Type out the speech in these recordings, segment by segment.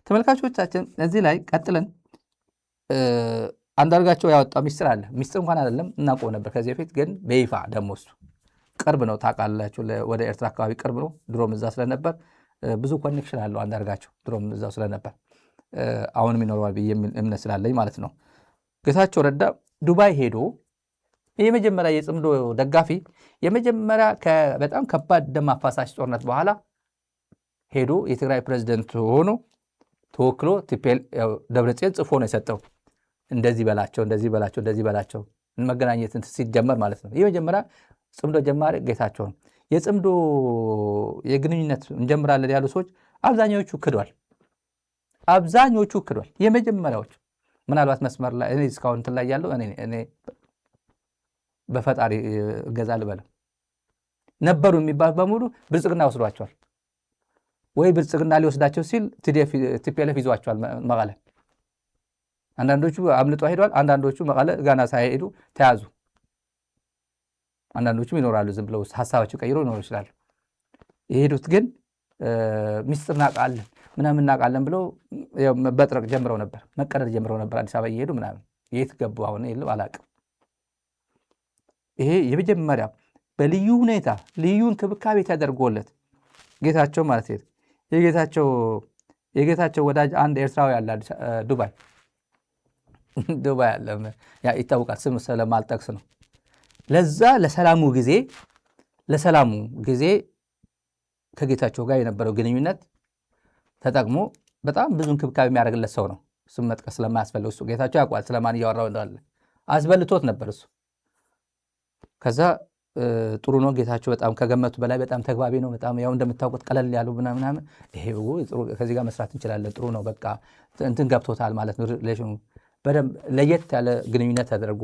ተመልካቾቻችን እዚህ ላይ ቀጥለን አንዳርጋቸው ያወጣው ሚስጥር አለ። ሚስጥር እንኳን አይደለም እናውቀው ነበር ከዚህ በፊት ግን በይፋ ደግሞ እሱ ቅርብ ነው ታውቃላችሁ። ወደ ኤርትራ አካባቢ ቅርብ ነው። ድሮም እዛ ስለነበር ብዙ ኮኔክሽን አለው አንዳርጋቸው ድሮም እዛው ስለነበር አሁንም ይኖረዋል ብዬ እምነት ስላለኝ ማለት ነው። ጌታቸው ረዳ ዱባይ ሄዶ የመጀመሪያ የጽምዶ ደጋፊ የመጀመሪያ በጣም ከባድ ደም አፋሳሽ ጦርነት በኋላ ሄዶ የትግራይ ፕሬዝዳንት ሆኖ ተወክሎ ደብረጽዮን ጽፎ ነው የሰጠው። እንደዚህ በላቸው እንደዚህ በላቸው እንደዚህ በላቸው መገናኘት ሲጀመር ማለት ነው። የመጀመሪያ ጽምዶ ጀማሪ ጌታቸው ነው። የጽምዶ የግንኙነት እንጀምራለን ያሉ ሰዎች አብዛኞቹ ክዷል። የመጀመሪያዎቹ ምናልባት መስመር ላይ እኔ እስካሁን እንትን ላይ ያለው እኔ በፈጣሪ እገዛ ልበለው ነበሩ የሚባል በሙሉ ብልጽግና ወስዷቸዋል ወይ ብልጽግና ሊወስዳቸው ሲል ቲፒኤልኤፍ ይዟቸዋል መቀለ። አንዳንዶቹ አምልጦ ሄደዋል። አንዳንዶቹ መቀለ ጋና ሳይሄዱ ተያዙ። አንዳንዶቹም ይኖራሉ ዝም ብለው ሐሳባቸው ቀይሮ ይኖሩ ይችላሉ። የሄዱት ግን ሚስጥር እናውቃለን ምናምን እናውቃለን ብለው በጥረቅ ጀምረው ነበር፣ መቀደድ ጀምረው ነበር። አዲስ አበባ እየሄዱ ምናምን የት ገቡ አሁን የለም አላውቅም። ይሄ የመጀመሪያ በልዩ ሁኔታ ልዩ እንክብካቤ ተደርጎለት ጌታቸው ማለት ነው። የጌታቸው ወዳጅ አንድ ኤርትራዊ ያለ ዱባይ ያለ ይታወቃል፣ ስም ስለማልጠቅስ ነው። ለዛ ለሰላሙ ጊዜ ከጌታቸው ጋር የነበረው ግንኙነት ተጠቅሞ በጣም ብዙ እንክብካቤ የሚያደርግለት ሰው ነው። ስም መጥቀስ ስለማያስፈልግ እሱ ጌታቸው ያውቋል ስለማን እያወራው እንዳለ አስበልቶት ነበር እሱ። ከዛ ጥሩ ነው ጌታቸው በጣም ከገመቱ በላይ በጣም ተግባቢ ነው። በጣም ያው እንደምታውቁት ቀለል ያሉ ምናምን ይሄ ጥሩ ከዚህ ጋር መስራት እንችላለን ጥሩ ነው በቃ እንትን ገብቶታል ማለት ነው። ሪሌሽኑ በደንብ ለየት ያለ ግንኙነት ተደርጎ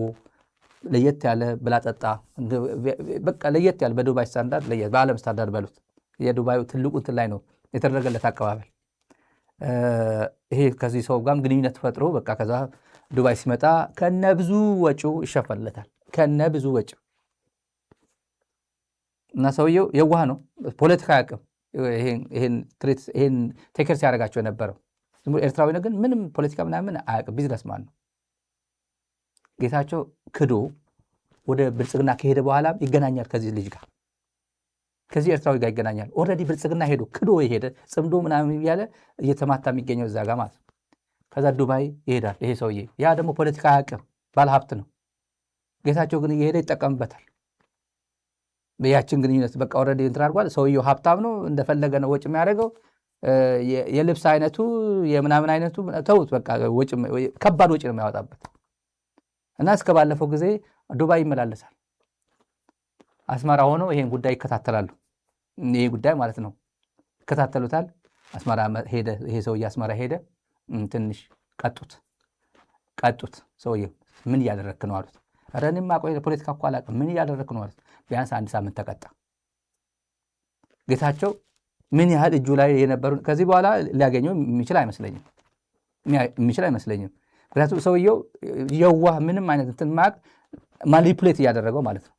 ለየት ያለ ብላጠጣ በቃ ለየት ያለ በዱባይ ስታንዳርድ በዓለም ስታንዳርድ በሉት የዱባዩ ትልቁ እንትን ላይ ነው የተደረገለት አቀባበል። ይሄ ከዚህ ሰው ጋርም ግንኙነት ፈጥሮ በቃ ከዛ ዱባይ ሲመጣ ከነ ብዙ ወጪው ይሸፈንለታል ከነ ብዙ ወጪው እና ሰውየው የዋህ ነው። ፖለቲካ አያውቅም። ይሄን ቴክር ሲያደርጋቸው የነበረው ኤርትራዊ ነው፣ ግን ምንም ፖለቲካ ምናምን አያውቅም። ቢዝነስማን ነው። ጌታቸው ክዶ ወደ ብልጽግና ከሄደ በኋላም ይገናኛል ከዚህ ልጅ ጋር ከዚህ ኤርትራዊ ጋር ይገናኛል። ኦልሬዲ ብልጽግና ሄዶ ክዶ የሄደ ጽምዶ ምናምን እያለ እየተማታ የሚገኘው እዛ ጋር ማለት ነው። ከዛ ዱባይ ይሄዳል ይሄ ሰውዬ። ያ ደግሞ ፖለቲካ አያውቅም፣ ባለሀብት ነው። ጌታቸው ግን እየሄደ ይጠቀምበታል። ያችን ግንኙነት በቃ ኦልሬዲ እንትን አድርጓል። ሰውየው ሀብታም ነው፣ እንደፈለገ ነው ወጪ የሚያደርገው። የልብስ አይነቱ የምናምን አይነቱ ተውት፣ በቃ ከባድ ወጪ ነው የሚያወጣበት። እና እስከ ባለፈው ጊዜ ዱባይ ይመላለሳል። አስመራ ሆኖ ይሄን ጉዳይ ይከታተላሉ። ይሄ ጉዳይ ማለት ነው ይከታተሉታል። አስመራ ሄደ ይሄ ሰውዬ አስመራ ሄደ። ትንሽ ቀጡት። ሰውዬው ምን እያደረክ ነው አሉት። ኧረ እኔማ ቆይ ፖለቲካ እኮ አላውቅም ምን እያደረክ ነው አሉት። ቢያንስ 1 ሳምንት ተቀጣ። ጌታቸው ምን ያህል እጁ ላይ የነበሩ ከዚህ በኋላ ሊያገኘው የሚችል አይመስለኝም። ምክንያቱም ሰውየው የዋህ ምንም አይነት እንትን ማቅ ማኒፑሌት እያደረገው ማለት ነው።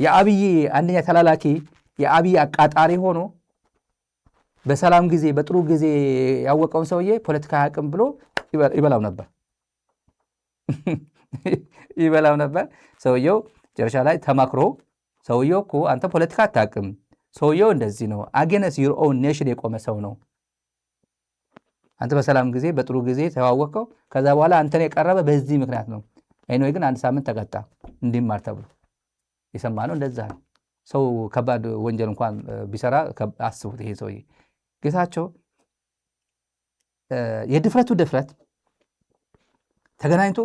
የአብይ አንደኛ ተላላኪ የአብይ አቃጣሪ ሆኖ በሰላም ጊዜ በጥሩ ጊዜ ያወቀውን ሰውዬ ፖለቲካ አያውቅም ብሎ ይበላው ነበር። ሰውየው ጨረሻ ላይ ተማክሮ ሰውየው እኮ አንተ ፖለቲካ አታውቅም፣ ሰውየው እንደዚህ ነው፣ አጌነስ ዩር ኦውን ኔሽን የቆመ ሰው ነው። አንተ በሰላም ጊዜ በጥሩ ጊዜ ተዋወቀው፣ ከዛ በኋላ አንተን የቀረበ በዚህ ምክንያት ነው። አይኖይ ግን 1 ሳምንት ተቀጣ እንዲማር ተብሎ የሰማ ነው። እንደዛ ነው። ሰው ከባድ ወንጀል እንኳን ቢሰራ አስቡት። ይሄ ሰውዬ ጌታቸው ድፍረት ተገናኝቶ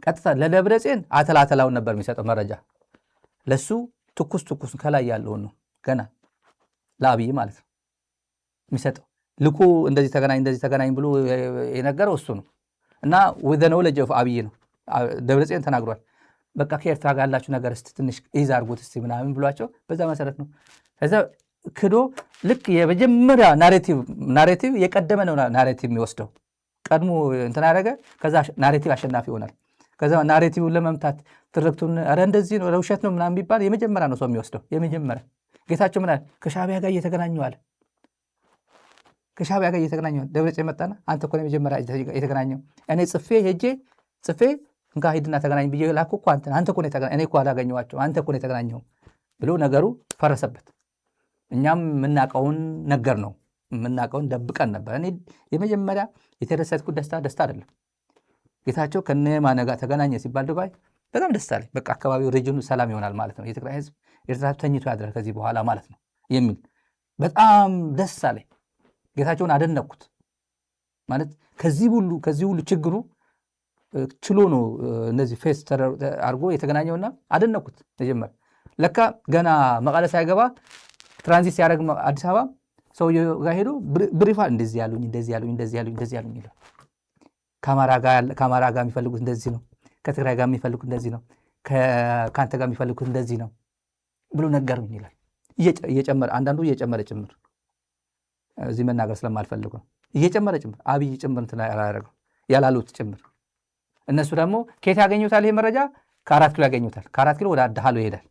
ቀጥታ ለደብረጽዮን አተላተላውን ነበር የሚሰጠው መረጃ። ለሱ ትኩስ ከላይ ያለውን ነው ገና ለአብይ ማለት ነው የሚሰጠው። ልኩ እንደዚህ ተገናኝ ብሎ የነገረው እሱ ነው። እና with the knowledge of አብይ ነው ደብረጽዮን ተናግሯል። በቃ ከኤርትራ ጋር ያላችሁ ነገር እስቲ ትንሽ ይዛ አድርጉት እስቲ ምናምን ብሏቸው በዛ መሰረት ነው። ከዛ ክዶ ልክ የመጀመሪያ ናሬቲቭ የቀደመ ነው ናሬቲቭ የሚወስደው ቀድሞ እንትን ያደረገ ከዛ ናሬቲቭ አሸናፊ ይሆናል። ከዛ ናሬቲቭን ለመምታት ትርክቱን ኧረ እንደዚህ ነው ውሸት ነው ምናምን ቢባል የመጀመሪያ ነው ሰው የሚወስደው። የመጀመሪያ ጌታቸው ምናል ከሻዕቢያ ጋር እየተገናኙ አለ። ከሻዕቢያ ጋር እየተገናኘው ደብረጽዮን መጣና አንተ እኮ ነው መጀመሪያ የተገናኘው እኔ ጽፌ ሄጄ ጽፌ እንካ ሂድና ተገናኝ ብዬ ላኩ እኮ አንተ እኮ ነው የተገናኘው እኔ እኮ አላገኘኋቸው አንተ እኮ ነው የተገናኘው ብሎ ነገሩ ፈረሰበት። እኛም የምናውቀውን ነገር ነው የምናውቀውን ደብቀን ነበር። እኔ የመጀመሪያ የተደሰትኩት ደስታ አይደለም ጌታቸው ከነማነ ጋር ተገናኘ ሲባል ዱባይ በጣም ደስ አለኝ። በቃ አካባቢው ሪጅኑ ሰላም ይሆናል ማለት ነው፣ የትግራይ ህዝብ ኤርትራ ተኝቶ ያድራል ከዚህ በኋላ ማለት ነው የሚል በጣም ደስ አለኝ። ጌታቸውን አደነቅኩት ማለት ከዚህ ሁሉ ችግሩ ችሎ ነው እነዚህ ፌስ አድርጎ የተገናኘውና አደነቅኩት። መጀመሪያ ለካ ገና መቀለ ሳይገባ ትራንዚት ሲያደርግ አዲስ አበባ ሰውየው ጋር ሄዶ ብሪፋ እንደዚህ ያሉኝ ይላል። ከአማራ ጋር የሚፈልጉት እንደዚህ ነው፣ ከትግራይ ጋር የሚፈልጉት እንደዚህ ነው፣ ከአንተ ጋር የሚፈልጉት እንደዚህ ነው ብሎ ነገሩኝ ይላል። እየጨመረ አንዳንዱ እየጨመረ ጭምር እዚህ መናገር ስለማልፈልግ ነው እየጨመረ ጭምር አብይ ጭምር እንትን ያላደረገው ያላሉት ጭምር እነሱ ደግሞ ከየት ያገኙታል? ይሄ መረጃ ከ4 ኪሎ ያገኙታል። ከ4 ኪሎ ወደ አዳሃሎ ይሄዳል።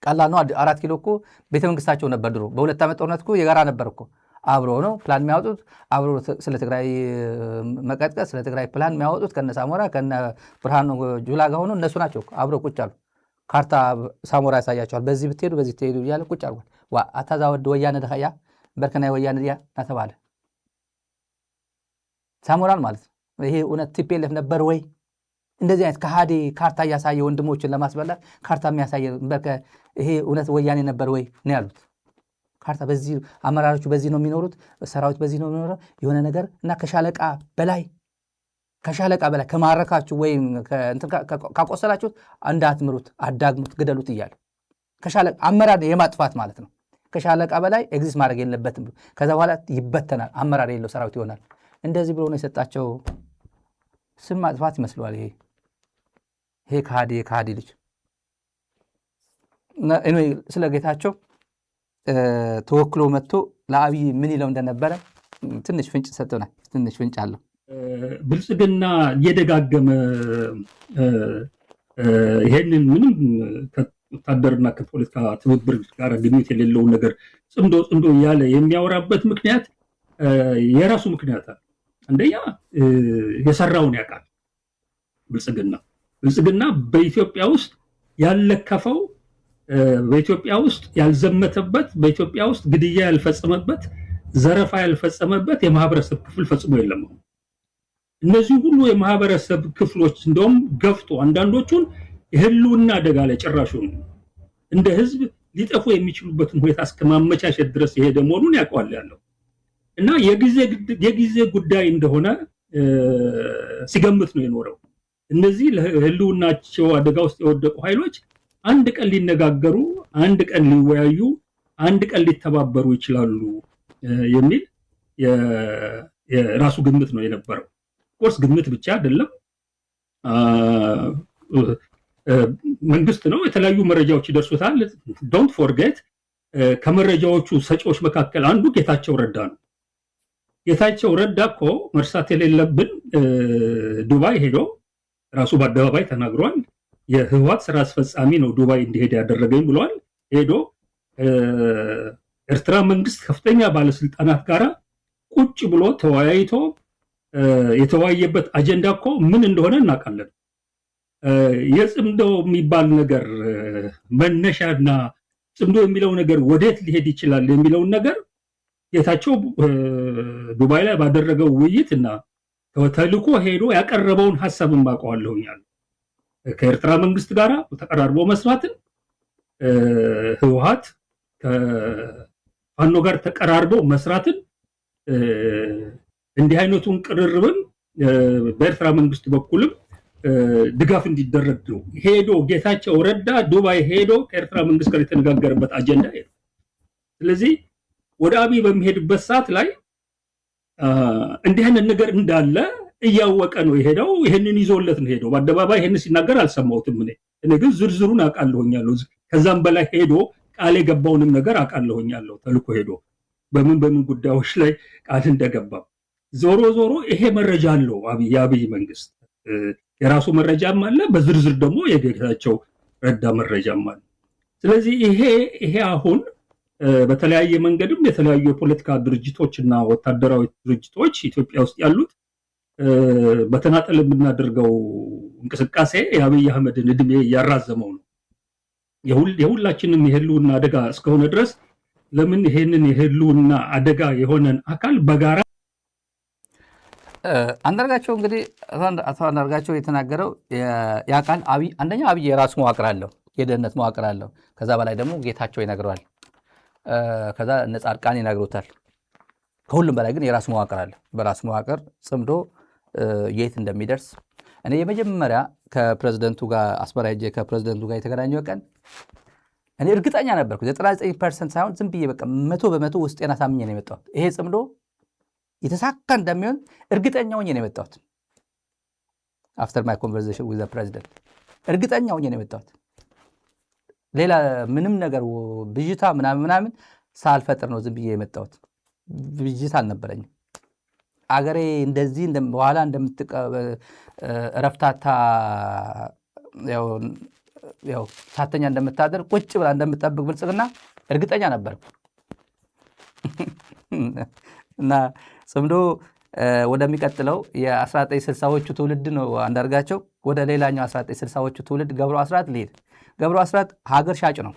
ቀላል ነው። 4 ኪሎ እኮ ቤተ መንግስታቸው ነበር ድሮ። በ2 ዓመት ጦርነት እኮ የጋራ ነበር እኮ አብሮ ነው ፕላን የሚያወጡት አብሮ ስለ ትግራይ መቀጥቀጥ ስለ ትግራይ ፕላን የሚያወጡት ከነ ሳሞራ ከነ ብርሃኑ ጁላ ጋር ሆኖ እነሱ ናቸው አብሮ ቁጭ አሉ። ካርታ ሳሞራ ያሳያቸዋል። በዚህ ብትሄዱ በዚህ ትሄዱ እያለ ቁጭ አልኳል። አታዛወድ ወያነ ደኸያ በርከና ወያነ ዲያ ተባለ ሳሞራን ማለት ነው። ይሄ እውነት ቲፒኤልኤፍ ነበር ወይ? እንደዚህ አይነት ከሃዲ ካርታ እያሳየ ወንድሞችን ለማስበላት ካርታ የሚያሳየ ይሄ እውነት ወያኔ ነበር ወይ ነው ያሉት። ካርታ በዚህ አመራሮቹ በዚህ ነው የሚኖሩት፣ ሰራዊት በዚህ ነው የሚኖረው የሆነ ነገር እና ከሻለቃ በላይ ከማረካችሁ ወይም ካቆሰላችሁት እንዳትምሩት፣ አዳግሙት፣ ግደሉት እያለ ከሻለቃ አመራር የማጥፋት ማለት ነው። ከሻለቃ በላይ ኤግዚስት ማድረግ የለበትም። ከዛ በኋላ ይበተናል፣ አመራር የለው ሰራዊት ይሆናል። እንደዚህ ብሎ ነው የሰጣቸው። ስም ማጥፋት ይመስለዋል። ይሄ ከሃዲ ልጅ ስለ ጌታቸው ተወክሎ መጥቶ ለአብይ ምን ይለው እንደነበረ ትንሽ ፍንጭ ሰጥቶናል። ትንሽ ፍንጭ አለው። ብልጽግና እየደጋገመ ይሄንን ምንም ከወታደርና ከፖለቲካ ትብብር ጋር ግንኙነት የሌለውን ነገር ጽምዶ እያለ የሚያወራበት ምክንያት የራሱ ምክንያት አለ። አንደኛ የሰራውን ያውቃል። ብልጽግና በኢትዮጵያ ውስጥ ያለከፈው በኢትዮጵያ ውስጥ ያልዘመተበት በኢትዮጵያ ውስጥ ግድያ ያልፈጸመበት ዘረፋ ያልፈጸመበት የማህበረሰብ ክፍል ፈጽሞ የለም። እነዚህ ሁሉ የማህበረሰብ ክፍሎች እንደውም ገፍቶ አንዳንዶቹን የህልውና አደጋ ላይ ጭራሹን እንደ ህዝብ ሊጠፉ የሚችሉበትን ሁኔታ እስከማመቻቸት ድረስ የሄደ መሆኑን ያውቀዋል ያለው እና የጊዜ ጉዳይ እንደሆነ ሲገምት ነው የኖረው። እነዚህ ለህልውናቸው አደጋ ውስጥ የወደቁ ኃይሎች አንድ ቀን ሊነጋገሩ፣ አንድ ቀን ሊወያዩ፣ አንድ ቀን ሊተባበሩ ይችላሉ የሚል የራሱ ግምት ነው የነበረው። ኮርስ ግምት ብቻ አይደለም፣ መንግስት ነው፣ የተለያዩ መረጃዎች ይደርሱታል። ዶንት ፎርጌት ከመረጃዎቹ ሰጪዎች መካከል አንዱ ጌታቸው ረዳ ነው። ጌታቸው ረዳ እኮ መርሳት የሌለብን ዱባይ ሄዶ ራሱ በአደባባይ ተናግሯል። የህወሓት ስራ አስፈጻሚ ነው ዱባይ እንዲሄድ ያደረገኝ ብሏል። ሄዶ ኤርትራ መንግስት ከፍተኛ ባለስልጣናት ጋራ ቁጭ ብሎ ተወያይቶ የተወያየበት አጀንዳ እኮ ምን እንደሆነ እናውቃለን። የጽምዶ የሚባል ነገር መነሻና ጽምዶ የሚለው ነገር ወዴት ሊሄድ ይችላል የሚለውን ነገር ጌታቸው ዱባይ ላይ ባደረገው ውይይት እና ተልኮ ሄዶ ያቀረበውን ሐሳብ ማቀዋለሁኛል። ከኤርትራ መንግስት ጋር ተቀራርቦ መስራትን፣ ህወሓት ከፋኖ ጋር ተቀራርቦ መስራትን፣ እንዲህ አይነቱን ቅርርብን በኤርትራ መንግስት በኩልም ድጋፍ እንዲደረግ ነው ሄዶ ጌታቸው ረዳ ዱባይ ሄዶ ከኤርትራ መንግስት ጋር የተነጋገረበት አጀንዳ ነው። ስለዚህ ወደ አብይ በሚሄድበት ሰዓት ላይ እንዲህ አይነት ነገር እንዳለ እያወቀ ነው የሄደው። ይሄንን ይዞለት ነው ሄደው። በአደባባይ ይሄንን ሲናገር አልሰማሁትም። እኔ ግን ዝርዝሩን አውቃለሁኛለሁ። ከዛም በላይ ሄዶ ቃል የገባውንም ነገር አውቃለሁኛለሁ። ተልኮ ሄዶ በምን ጉዳዮች ላይ ቃል እንደገባ ዞሮ ይሄ መረጃ አለው የአብይ መንግስት። የራሱ መረጃም አለ፣ በዝርዝር ደግሞ የጌታቸው ረዳ መረጃም አለ። ስለዚህ ይሄ አሁን በተለያየ መንገድም የተለያዩ የፖለቲካ ድርጅቶች እና ወታደራዊ ድርጅቶች ኢትዮጵያ ውስጥ ያሉት በተናጠል የምናደርገው እንቅስቃሴ የአብይ አህመድን እድሜ እያራዘመው ነው። የሁላችንም የህልውና አደጋ እስከሆነ ድረስ ለምን ይሄንን የህልውና አደጋ የሆነን አካል በጋራ አንዳርጋቸው እንግዲህ አቶ አንዳርጋቸው የተናገረው ያቃል አንደኛ አብይ የራሱ መዋቅር አለው፣ የደህንነት መዋቅር አለው። ከዛ በላይ ደግሞ ጌታቸው ይነግረዋል። ከዛ እነ ጻድቃን ይነግሩታል። ከሁሉም በላይ ግን የራሱ መዋቅር አለ። በራሱ መዋቅር ጽምዶ የት እንደሚደርስ እኔ የመጀመሪያ ከፕሬዝደንቱ ጋር አስመራ ሄጄ ከፕሬዝደንቱ ጋር የተገናኘው ቀን እኔ እርግጠኛ ነበርኩ 99% ሳይሆን ዝም ብዬ በቃ 100% ውስጤን አሳምኜ ነው የመጣሁት። ይሄ ጽምዶ የተሳካ እንደሚሆን እርግጠኛ ሆኜ ነው የመጣሁት። አፍተር ማይ ኮንቨርሴሽን ዊዝ ዘ ፕሬዝደንት እርግጠኛ ሆኜ ነው የመጣሁት። ሌላ ምንም ነገር ብዥታ ምናምን ሳልፈጥር ነው ዝም ብዬ የመጣሁት። ብዥታ አልነበረኝም። አገሬ እንደዚህ በኋላ ረፍታታ ያው ሳተኛ እንደምታደር ቁጭ ብላ እንደምትጠብቅ ብልጽግና እርግጠኛ ነበርኩ። እና ጽምዶ ወደሚቀጥለው የ1960ዎቹ ትውልድ ነው አንዳርጋቸው ወደ ሌላኛው 1960ዎቹ ትውልድ ገብሩ አስራት ሊሄድ። ገብሩ አስራት ሀገር ሻጭ ነው።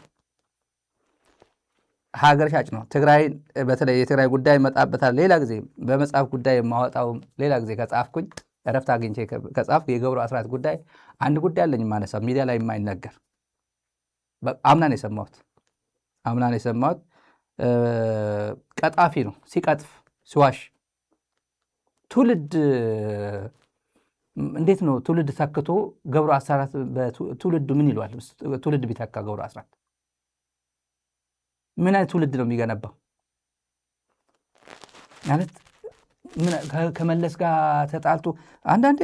ትግራይ በተለይ የትግራይ ጉዳይ መጣበታል። ሌላ ጊዜ በመጽሐፍ ጉዳይ የማወጣው ሌላ ጊዜ ከጻፍኩኝ እረፍት አግኝቼ ከጻፍኩ የገብሩ አስራት ጉዳይ አንድ ጉዳይ አለኝ ማነሳው ሚዲያ ላይ የማይነገር አምናን የሰማሁት ቀጣፊ ነው። ሲቀጥፍ ሲዋሽ ትውልድ እንዴት ነው ትውልድ ተክቶ ገብሩ አስራት ትውልድ ምን ይሏል? ትውልድ ቢተካ ገብሩ አስራት ምን አይነት ትውልድ ነው የሚገነባው? ማለት ከመለስ ጋር ተጣልቶ አንዳንዴ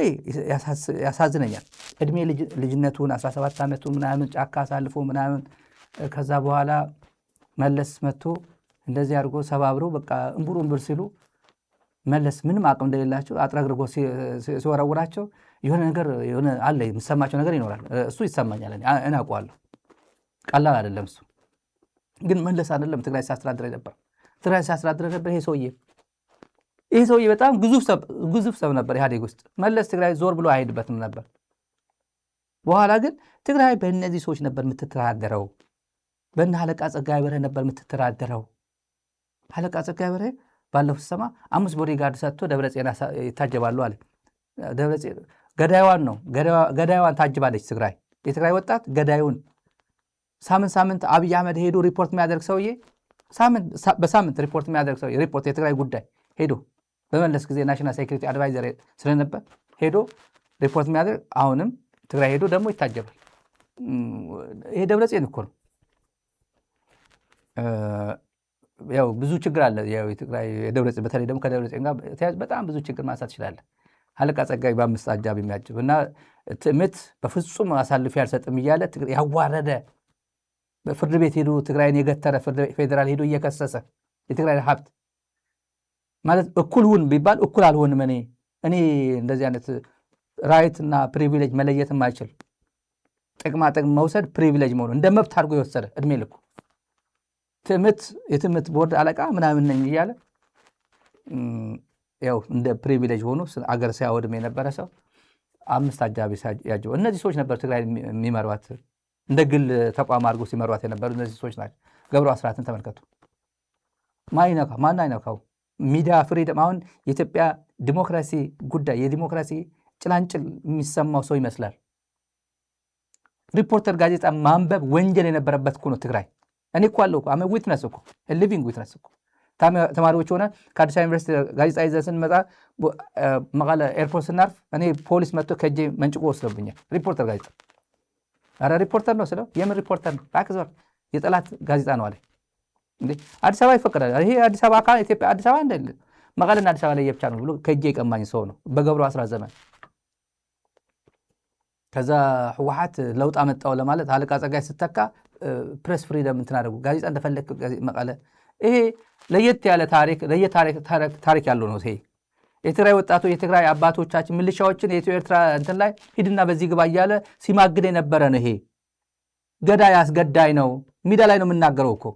ያሳዝነኛል። እድሜ ልጅነቱን 17 ዓመቱ ምናምን ጫካ አሳልፎ ምናምን ከዛ በኋላ መለስ መጥቶ እንደዚህ አድርጎ ሰባብሮ በቃ እምቡር ሲሉ መለስ ምንም አቅም እንደሌላቸው አጥረግርጎ ሲወረውራቸው የሆነ ነገር የሆነ አለ የሚሰማቸው ነገር ይኖራል። እሱ ይሰማኛል፣ እኔ አውቀዋለሁ። ቀላል አይደለም እሱ። ግን መለስ አይደለም ትግራይ ሲያስተዳድር ነበር። ይሄ ሰውዬ በጣም ግዙፍ ሰው ነበር ኢህአዴግ ውስጥ። መለስ ትግራይ ዞር ብሎ አይሄድበትም ነበር። በኋላ ግን ትግራይ በእነዚህ ሰዎች ነበር የምትተዳደረው። በእነ አለቃ ጸጋዬ በርሄ ነበር የምትተዳደረው። አለቃ ጸጋዬ በርሄ ባለፉት ሰማ 5 ቦዲጋርድ ሰጥቶ ደብረጽዮን ይታጀባሉ አለ። ደብረጽዮን ገዳይዋን ታጅባለች ትግራይ። የትግራይ ወጣት ገዳዩን ሳምንት አብይ አህመድ ሄዶ ሪፖርት የሚያደርግ ሰውዬ በሳምንት ሪፖርት የሚያደርግ ሰውዬ የትግራይ ጉዳይ ሄዶ በመለስ ጊዜ ናሽናል ሴኩሪቲ አድቫይዘር ስለነበር ሄዶ ሪፖርት የሚያደርግ አሁንም ትግራይ ሄዶ ደግሞ ይታጀባል። ይሄ ደብረጽዮን እኮ ነው። ያው ብዙ ችግር አለ። ያው የትግራይ ደብረጽዮን በተለይ ደግሞ ከደብረጽዮን ጋር ተያዝ በጣም ብዙ ችግር ማንሳት ይችላል። አለቃ ጸጋዬ በ5 አጃቢ የሚያጅብ እና ትዕምት በፍጹም አሳልፌ አልሰጥም እያለ ያዋረደ በፍርድ ቤት ሄዶ ትግራይን የገተረ ፌዴራል ሄዶ እየከሰሰ የትግራይ ሀብት ማለት እኩል ሁን ቢባል እኩል አልሆንም እኔ እንደዚህ አይነት ራይት እና ፕሪቪሌጅ መለየት የማይችል ጥቅም መውሰድ ፕሪቪሌጅ መሆኑ እንደ መብት አድርጎ የወሰደ እድሜ ልኩ የትምህርት ቦርድ አለቃ ምናምን ነኝ እያለ ያው እንደ ፕሪቪሌጅ ሆኖ አገር ሲያወድም የነበረ ሰው 5 አጃቢ ያጀው። እነዚህ ሰዎች ነበር ትግራይ የሚመሯት፣ እንደ ግል ተቋም አድርጎ ሲመሯት የነበሩ እነዚህ ሰዎች ናቸው። ገብሩ አስራትን ተመልከቱ። ማን አይነካው? ሚዲያ ፍሪደም። አሁን የኢትዮጵያ ዲሞክራሲ ጉዳይ የዲሞክራሲ ጭላንጭል የሚሰማው ሰው ይመስላል። ሪፖርተር ጋዜጣ ማንበብ ወንጀል የነበረበት እኮ ነው ትግራይ። እኔ እኮ አለው እኮ ዊትነስ እኮ ሊቪንግ ዊትነስ እኮ ተማሪዎች ሆነ ከአዲስ አበባ ዩኒቨርሲቲ ጋዜጣ ይዘን ስንመጣ መቀለ ኤርፖርት ስናርፍ እኔ ፖሊስ መጥቶ ከእጄ መንጭቆ ወስዶብኛል። ሪፖርተር ጋዜጣ ኧረ ሪፖርተር ነው ስለው የምን ሪፖርተር ነው ባክዞር የጠላት ጋዜጣ ነው አለ። እንዴ አዲስ አበባ ይፈቀዳል? ይሄ አዲስ አበባ አካል ኢትዮጵያ አዲስ አበባ እንደለ መቀለና አዲስ አበባ ላይ የብቻ ነው ብሎ ከእጄ የቀማኝ ሰው ነው በገብሩ አስራት ዘመን። ከዛ ህወሓት ለውጥ አመጣው ለማለት አለቃ ጸጋዬ ስተካ ፕሬስ ፍሪደም እንትን አደረጉ። ጋዜጣ እንደፈለክ መቀለ። ይሄ ለየት ያለ ታሪክ ያለው ነው። ይሄ የትግራይ ወጣቶች የትግራይ አባቶቻችን ሚሊሻዎችን የኢትዮ ኤርትራ እንትን ላይ ሂድና በዚህ ግባ እያለ ሲማግድ የነበረ ነው። ይሄ ገዳይ አስገዳይ ነው። ሚዲያ ላይ ነው የምናገረው እኮ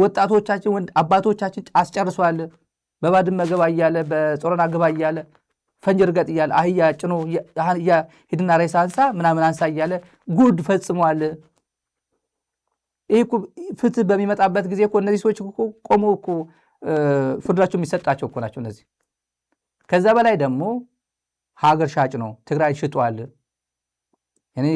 ወጣቶቻችን አባቶቻችን አስጨርሷል። በባድመ ገባ እያለ በጾረና ገባ እያለ ፈንጀር ገጥ እያለ አህያ ጭኖ ሂድና ሬሳ አንሳ ምናምን አንሳ እያለ ጉድ ፈጽሟል። ይሄ እኮ ፍትህ በሚመጣበት ጊዜ እኮ እነዚህ ሰዎች እኮ ቆመው እኮ ፍርዳቸው የሚሰጣቸው እኮ ናቸው እነዚህ። ከዛ በላይ ደግሞ ሀገር ሻጭ ነው፣ ትግራይ ሽጧል። እኔ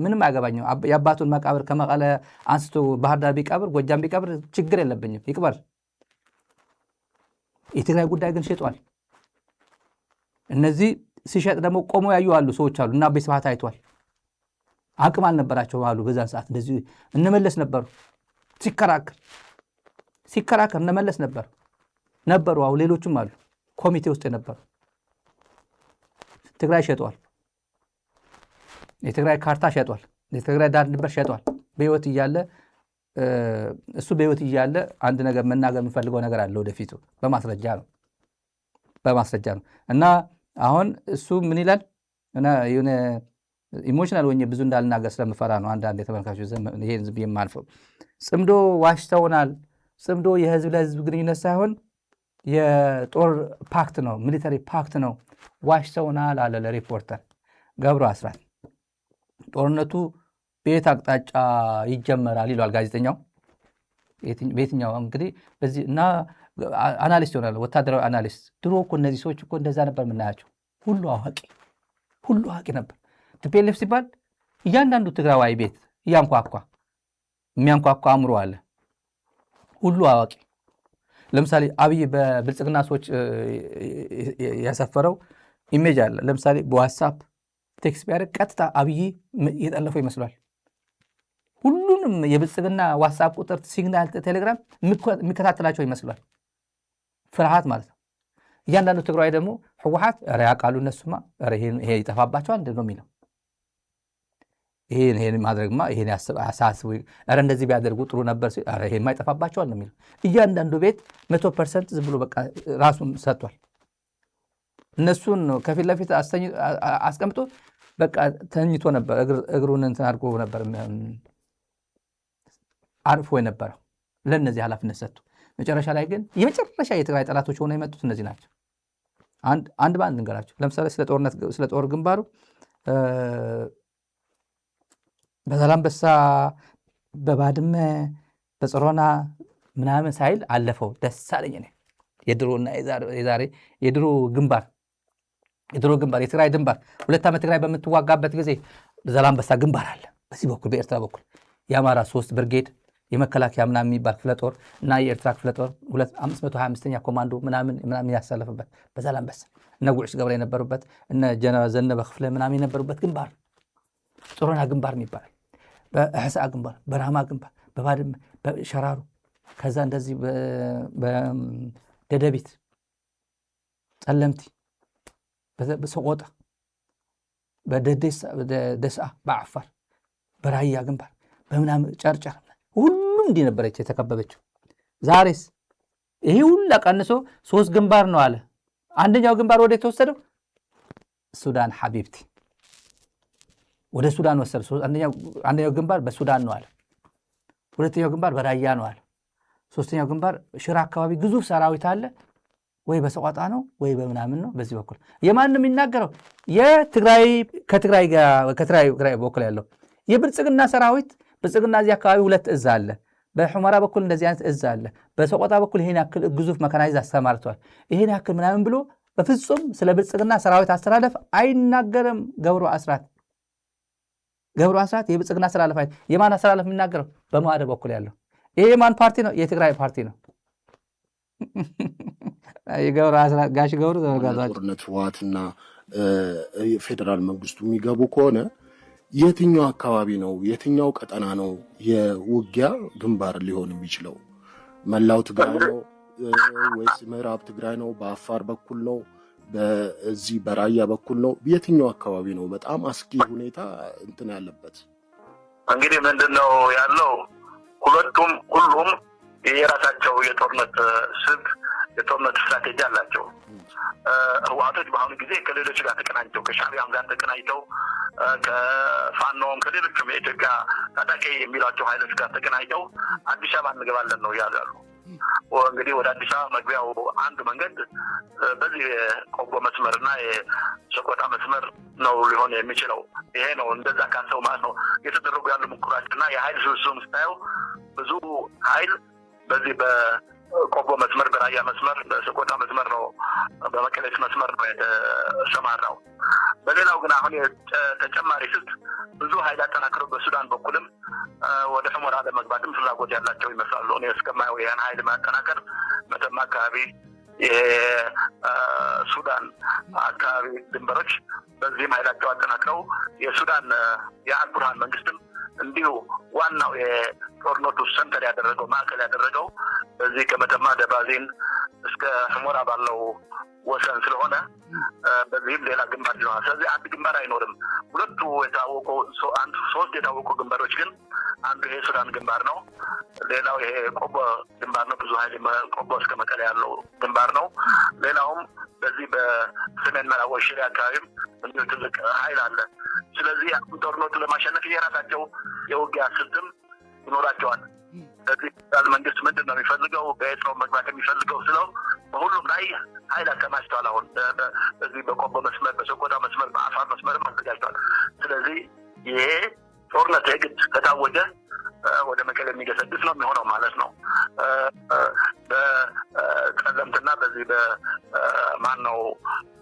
ምንም አያገባኝም። የአባቱን መቃብር ከመቀለ አንስቶ ባህር ዳር ቢቀብር ጎጃም ቢቀብር ችግር የለብኝም፣ ይቅበር። የትግራይ ጉዳይ ግን ሽጧል። እነዚህ ሲሸጥ ደግሞ ቆሞ ያዩ አሉ ሰዎች አሉ። እና አቤ ስብሃት አይቷል። አቅም አልነበራቸው አሉ በዛን ሰዓት። እንደዚህ እንመለስ ነበሩ ሲከራከር እንመለስ ነበሩ። አሁን ሌሎችም አሉ ኮሚቴ ውስጥ የነበሩ። ትግራይ ሸጧል። የትግራይ ካርታ ሸጧል። የትግራይ ዳር ድንበር ሸጧል። በህይወት እያለ እሱ በህይወት እያለ አንድ ነገር መናገር የሚፈልገው ነገር አለ ወደፊቱ በማስረጃ ነው። እና አሁን እሱ ምን ይላል? እና የሆነ ኢሞሽናል ሆኜ ብዙ እንዳልናገር ስለምፈራ ነው። አንዳንድ የተመልካቾች ይሄን ዝም የማልፈው ጽምዶ ዋሽተውናል። ጽምዶ የህዝብ ለህዝብ ግንኙነት ሳይሆን የጦር ፓክት ነው፣ ሚሊተሪ ፓክት ነው። ዋሽተውናል አለ ለሪፖርተር ገብሩ አስራት። ጦርነቱ በየት አቅጣጫ ይጀመራል ይሏል ጋዜጠኛው። በየትኛው እንግዲህ በዚህ እና አናሊስት ይሆናል፣ ወታደራዊ አናሊስት። ድሮ እኮ እነዚህ ሰዎች እኮ እንደዛ ነበር የምናያቸው። ሁሉ አዋቂ ነበር። ቲፒኤልኤፍ ሲባል እያንዳንዱ ትግራዋይ ቤት የሚያንኳኳ አእምሮ አለ። ሁሉ አዋቂ። ለምሳሌ አብይ በብልጽግና ሰዎች ያሰፈረው ኢሜጅ አለ። ለምሳሌ በዋትስአፕ ቴክስት ቢያደርግ ቀጥታ አብይ የጠለፈው ይመስሏል። ሁሉንም የብልጽግና ዋትስአፕ ቁጥር፣ ሲግናል፣ ቴሌግራም የሚከታተላቸው ይመስሏል። ፍርሃት ማለት ነው። እያንዳንዱ ትግራዋይ ደግሞ ህወሓት ኧረ ያውቃሉ እነሱማ፣ ኧረ ይሄ ይጠፋባቸዋል እንደ ነው የሚለው። ይሄን ማድረግማ ይሄን ያሳስቡ፣ ኧረ እንደዚህ ቢያደርጉ ጥሩ ነበር፣ ኧረ ይሄማ ይጠፋባቸዋል ነው የሚለው። እያንዳንዱ ቤት 100% ዝም ብሎ በቃ ራሱን ሰጥቷል። እነሱን ከፊት ለፊት አስቀምጦ በቃ ተኝቶ ነበር፣ እግሩን እንትን አድርጎ ነበር አርፎ የነበረው። ለእነዚህ ኃላፊነት ሰጥቶ መጨረሻ ላይ ግን የመጨረሻ የትግራይ ጠላቶች ሆነው የመጡት እነዚህ ናቸው። አንድ በአንድ እንገራቸው። ለምሳሌ ስለ ጦር ግንባሩ በዛላምበሳ፣ በባድመ፣ በጾረና ምናምን ሳይል አለፈው። ደስ አለኝ እኔ። የድሮና የዛሬ የድሮ ግንባር የትግራይ ግንባር 2 ዓመት ትግራይ በምትዋጋበት ጊዜ በዛላምበሳ ግንባር አለ። በዚህ በኩል በኤርትራ በኩል የአማራ 3 ብርጌድ የመከላከያ ምናምን የሚባል ክፍለ ጦር እና የኤርትራ ክፍለ ጦር 525ኛ ኮማንዶ ምናምን ያሳለፈበት በዛላምበሳ እነ ጉዕሽ ገብረ የነበሩበት እነ ጀነራል ዘነበ ክፍለ ምናምን የነበሩበት ግንባር ጾረና ግንባር የሚባል፣ በእሕሳእ ግንባር፣ በራማ ግንባር፣ በባድመ፣ በሸራሩ፣ ከዛ እንደዚህ በደደቢት፣ ጸለምቲ፣ በሰቆጣ፣ በደስአ፣ በዓፋር፣ በራያ ግንባር፣ በምናምን ጨርጨር፣ ሁሉም እንዲህ ነበረች የተከበበችው። ዛሬስ ይሄ ሁላ ቀንሶ 3 ግንባር ነው አለ። አንደኛው ግንባር ወደ የተወሰደው ሱዳን ሐቢብቲ ወደ ሱዳን ወሰደ። አንደኛው ግንባር በሱዳን ነው አለ። ሁለተኛው ግንባር በራያ ነው አለ። ሶስተኛው ግንባር ሽራ አካባቢ ግዙፍ ሰራዊት አለ፣ ወይ በሰቆጣ ነው ወይ በምናምን ነው። በዚህ በኩል የማንም የሚናገረው ከትግራይ በኩል ያለው የብልጽግና ሰራዊት ብልጽግና እዚህ አካባቢ 2 እዝ አለ። በሑመራ በኩል እንደዚህ አይነት እዝ አለ። በሰቆጣ በኩል ይሄን ያክል ግዙፍ መካናይዝ አስተማርቷል። ይሄን ያክል ምናምን ብሎ በፍጹም ስለ ብልጽግና ሰራዊት አስተላለፍ አይናገርም ገብሩ አስራት። የብልጽግና አስተላለፍ የማን አስተላለፍ የሚናገረው? በማዕደ በኩል ያለው ይሄ የማን ፓርቲ ነው? የትግራይ ፓርቲ ነው። የገብሩ አስራት ጋሽ ገብሩ ጦርነት ህወሓትና ፌዴራል መንግስቱ የሚገቡ ከሆነ የትኛው አካባቢ ነው የትኛው ቀጠና ነው የውጊያ ግንባር ሊሆን የሚችለው? መላው ትግራይ ነው ወይስ ምዕራብ ትግራይ ነው? በአፋር በኩል ነው? በዚህ በራያ በኩል ነው? የትኛው አካባቢ ነው በጣም አስጊ ሁኔታ እንትን ያለበት? እንግዲህ ምንድነው ያለው? ሁሉም የራሳቸው የጦርነት ስልት የጦርነት ስትራቴጂ አላቸው። ህወሓቶች በአሁኑ ጊዜ ከሌሎች ጋር ተቀናጅተው ከሻዕቢያም ጋር ተቀናጅተው ከፋኖም ከሌሎችም የኢትዮጵያ ታጣቂ የሚሏቸው ኃይሎች ጋር ተቀናጅተው አዲስ አበባ እንገባለን ነው ያሉ። እንግዲህ ወደ አዲስ አበባ መግቢያው አንዱ መንገድ በዚህ የቆቦ መስመርና የሰቆጣ መስመር ነው ሊሆን የሚችለው። ይሄ ነው እንደዛ ካሰው ማለት ነው የተደረጉ ያሉ ሙከራዎችና የኃይል ስብስብ ስታየው ብዙ ኃይል በዚህ በቆቦ መስመር፣ በራያ መስመር፣ በሰቆጣ መስመር ነው፣ በመቀሌ መስመር ነው የተሰማራው። በሌላው ግን አሁን ተጨማሪ ስልት ብዙ ኃይል አጠናክረው በሱዳን በኩልም ወደ ሁመራ ለመግባትም ፍላጎት ያላቸው ይመስላሉ። እኔ እስከማየው ያን ኃይል ማጠናከር መተማ አካባቢ የሱዳን አካባቢ ድንበሮች በዚህም ኃይላቸው አጠናክረው የሱዳን የአልቡርሃን መንግስትም እንዲሁ ዋናው የጦርነቱ ሰንተር ያደረገው ማዕከል ያደረገው በዚህ ከመተማ ደባዜን እስከ ሁመራ ባለው ወሰን ስለሆነ በዚህም ሌላ ግንባር ይኖራል። ስለዚህ አንድ ግንባር አይኖርም። ሁለቱ የታወቁ ሶስት የታወቁ ግንባሮች ግን አንዱ ይሄ ሱዳን ግንባር ነው። ሌላው ይሄ ቆቦ ግንባር ነው። ብዙ ኃይል ቆቦ እስከ መቀሌ ያለው ግንባር ነው። ሌላውም በዚህ በሰሜን ምዕራብ ሽሬ አካባቢም እንዲሁ ትልቅ ኃይል አለ። ስለዚህ ጦርነቱ ለማሸነፍ የራሳቸው የውጊያ ስልትም ይኖራቸዋል። ስለዚህ መንግስት ምንድን ነው የሚፈልገው? በየት ነው መግባት የሚፈልገው ስለው በሁሉም ላይ ኃይል አከማችተዋል። አሁን በዚህ በቆቦ መስመር፣ በሰቆጣ መስመር፣ በአፋር መስመርም አዘጋጅተዋል። ስለዚህ ይሄ ጦርነት የግድ ከታወጀ ወደ መቀሌ የሚገሰግስ ነው የሚሆነው ማለት ነው። በጠለምትና በዚህ በማን ነው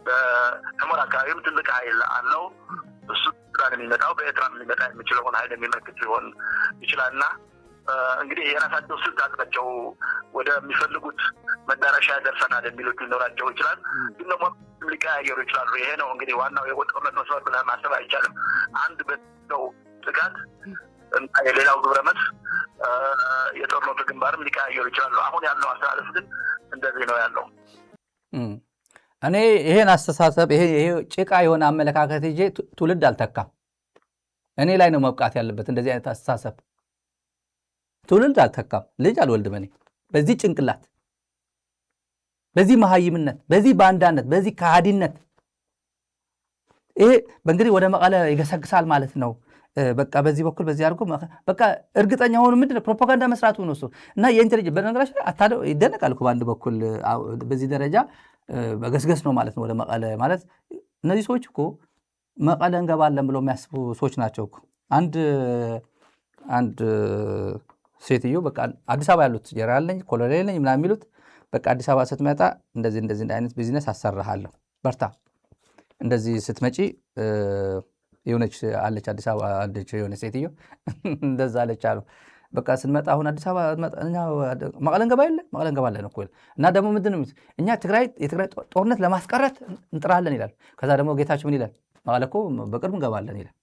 በሁመራ አካባቢም ትልቅ ኃይል አለው። እሱ ሱዳን የሚመጣው በኤርትራ ሊመጣ የሚችለውን ኃይል የሚመክት ሊሆን ይችላልና እንግዲህ የራሳቸው ስልት አላቸው። ወደሚፈልጉት መዳረሻ ያደርሰናል የሚሉት ሊኖራቸው ይችላል፣ ግን ደግሞ ሊቀያየሩ ይችላሉ። ይሄ ነው እንግዲህ ዋናው የጦርነት መስመር ብለህ ማሰብ አይቻልም። አንድ በው ጥቃት እና የሌላው ግብረመት የጦርነቱ ግንባርም ሊቀያየሩ ይችላሉ። አሁን ያለው አስተላለፍ ግን እንደዚህ ነው ያለው። እኔ ይሄን አስተሳሰብ ይሄ ጭቃ የሆነ አመለካከት ይዤ ትውልድ አልተካም። እኔ ላይ ነው መብቃት ያለበት። እንደዚህ አይነት አስተሳሰብ ትውልድ አልተካም። ልጅ አልወልድም እኔ በዚህ ጭንቅላት፣ በዚህ መሀይምነት፣ በዚህ ባንዳነት፣ በዚህ ከሃዲነት ይሄ በእንግዲህ ወደ መቀለ ይገሰግሳል ማለት ነው። በቃ በዚህ በኩል በዚህ አድርጎ በቃ እርግጠኛ ሆኖ ምንድነው ፕሮፓጋንዳ መስራቱ ነው እሱ እና የኢንተለጀንስ በነገራችን ላይ አታለው ይደነቃል እኮ በአንድ በኩል በዚህ ደረጃ በገስገስ ነው ማለት ነው ወደ መቀለ ማለት። እነዚህ ሰዎች እኮ መቀለ እንገባለን ብለው የሚያስቡ ሰዎች ናቸው እኮ። አንድ ሴትዮ በቃ አዲስ አበባ ያሉት ጀነራል ነኝ ኮሎኔል ነኝ ምናምን የሚሉት በቃ አዲስ አበባ ስትመጣ እንደዚህ አይነት ቢዝነስ አሰራሃለሁ በርታ፣ እንደዚህ ስትመጪ የሆነች አለች አዲስ አበባ አለች የሆነ ሴትዮ እንደዛ አለች አሉ። በቃ ስንመጣ አሁን አዲስ አበባ መቀለ እንገባለን እኮ እና ደግሞ ምንድን ነው እኛ የትግራይ ጦርነት ለማስቀረት እንጥራለን ይላል። ከዛ ደግሞ ጌታቸው ምን ይላል? መቀለ እኮ በቅርቡ እንገባለን ይላል።